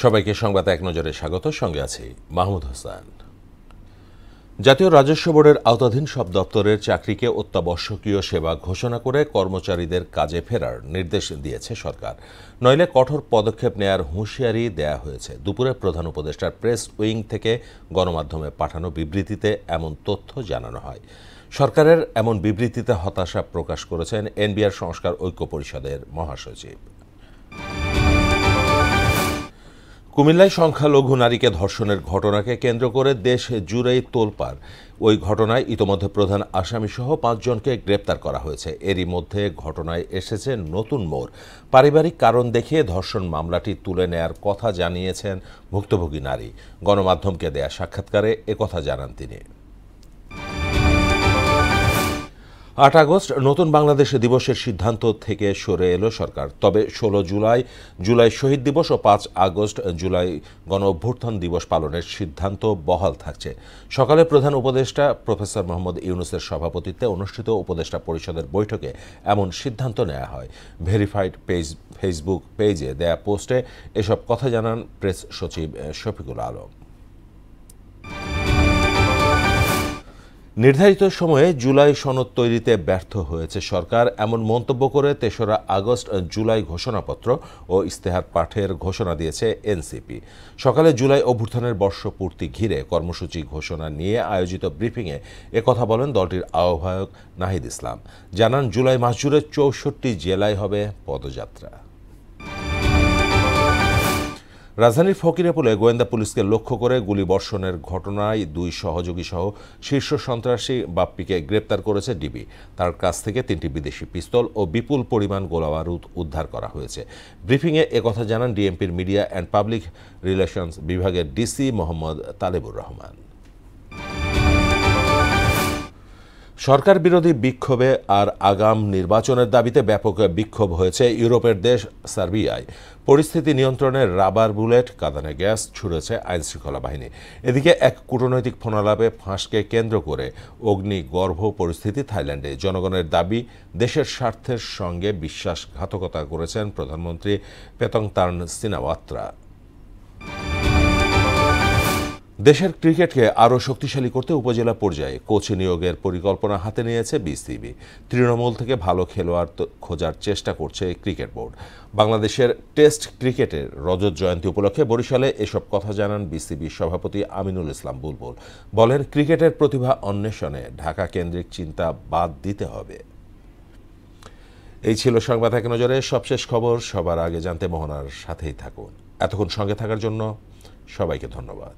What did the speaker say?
সবাইকে সংবাদ এক নজরে স্বাগত। সঙ্গে আছি মাহমুদ হোসেন। জাতীয় রাজস্ব বোর্ডের আওতাধীন সব দপ্তরের চাকরিকে অত্যাবশ্যকীয় সেবা ঘোষণা করে কর্মচারীদের কাজে ফেরার নির্দেশ দিয়েছে সরকার। নইলে কঠোর পদক্ষেপ নেয়ার হুঁশিয়ারি দেয়া হয়েছে। দুপুরে প্রধান উপদেষ্টার প্রেস উইং থেকে গণমাধ্যমে পাঠানো বিবৃতিতে এমন তথ্য জানানো হয়। সরকারের এমন বিবৃতিতে হতাশা প্রকাশ করেছেন এনবিআর সংস্কার ঐক্য পরিষদের মহাসচিব। কুমিল্লায় সংখ্যালঘু নারীকে ধর্ষণের ঘটনাকে কেন্দ্র করে দেশ জুড়েই তোলপাড়। ওই ঘটনায় ইতোমধ্যে প্রধান আসামিসহ ৫ জনকে গ্রেপ্তার করা হয়েছে। এরই মধ্যে ঘটনায় এসেছে নতুন মোড়। পারিবারিক কারণ দেখিয়ে ধর্ষণ মামলাটি তুলে নেয়ার কথা জানিয়েছেন ভুক্তভোগী নারী। গণমাধ্যমকে দেয়া সাক্ষাৎকারে একথা জানান তিনি। ৮ আগস্ট নতুন বাংলাদেশ দিবসের সিদ্ধান্ত থেকে সরে এলো সরকার। তবে ১৬ জুলাই শহীদ দিবস ও ৫ আগস্ট জুলাই গণ অভ্যুত্থান দিবস পালনের সিদ্ধান্ত বহাল থাকছে। সকালে প্রধান উপদেষ্টা প্রফেসর মোহাম্মদ ইউনূসের সভাপতিত্বে অনুষ্ঠিত উপদেষ্টা পরিষদের বৈঠকে এমন সিদ্ধান্ত নেওয়া হয়। ভেরিফাইড ফেসবুক পেজে দেয়া পোস্টে এসব কথা জানান প্রেস সচিব শফিকুল আলম। নির্ধারিত সময়ে জুলাই সনদ তৈরিতে ব্যর্থ হয়েছে সরকার, এমন মন্তব্য করে ৩রা আগস্ট জুলাই ঘোষণাপত্র ও ইশতেহার পাঠের ঘোষণা দিয়েছে এনসিপি। সকালে জুলাই অভ্যুত্থানের বর্ষপূর্তি ঘিরে কর্মসূচি ঘোষণা নিয়ে আয়োজিত ব্রিফিংয়ে একথা বলেন দলটির আহ্বায়ক নাহিদ ইসলাম। জানান, জুলাই মাস জুড়ে ৬৪ জেলায় হবে পদযাত্রা। রাজধানীর ফকিরাপুলে গোয়েন্দা পুলিশকে লক্ষ্য করে গুলিবর্ষণের ঘটনায় ২ সহযোগী সহ শীর্ষ সন্ত্রাসী বাপ্পিকে গ্রেপ্তার করেছে ডিবি। তার কাছ থেকে ৩টি বিদেশি পিস্তল ও বিপুল পরিমাণ গোলাবারুদ উদ্ধার করা হয়েছে। ব্রিফিংয়ে একথা জানান ডিএমপির মিডিয়া অ্যান্ড পাবলিক রিলেশনস বিভাগের ডিসি মোহাম্মদ তালেবুর রহমান। সরকার বিরোধী বিক্ষোভে আর আগাম নির্বাচনের দাবিতে ব্যাপক বিক্ষোভ হয়েছে ইউরোপের দেশ সার্বিয়ায়। পরিস্থিতি নিয়ন্ত্রণে রাবার বুলেট, কাঁদানে গ্যাস ছুড়েছে আইনশৃঙ্খলা বাহিনী। এদিকে এক কূটনৈতিক ফোনালাপে ফাঁসকে কেন্দ্র করে অগ্নিগর্ভ পরিস্থিতি থাইল্যান্ডে। জনগণের দাবি, দেশের স্বার্থের সঙ্গে বিশ্বাসঘাতকতা করেছেন প্রধানমন্ত্রী পেতংতার্ন সিনাওয়াত্রা। দেশের ক্রিকেটকে আরও শক্তিশালী করতে উপজেলা পর্যায়ে কোচ নিয়োগের পরিকল্পনা হাতে নিয়েছে বিসিবি। তৃণমূল থেকে ভালো খেলোয়াড় খোঁজার চেষ্টা করছে ক্রিকেট বোর্ড। বাংলাদেশের টেস্ট ক্রিকেটের রজত জয়ন্তী উপলক্ষে বরিশালে এসব কথা জানান বিসিবি সভাপতি আমিনুল ইসলাম বুলবুল। বলেন, ক্রিকেটের প্রতিভা অন্বেষণে ঢাকা কেন্দ্রিক চিন্তা বাদ দিতে হবে। এই ছিল সংবাদ এক নজরে সবশেষ খবর। সবার আগে জানতে মোহনার সাথেই থাকুন। এতক্ষণ সঙ্গে থাকার জন্য সবাইকে ধন্যবাদ।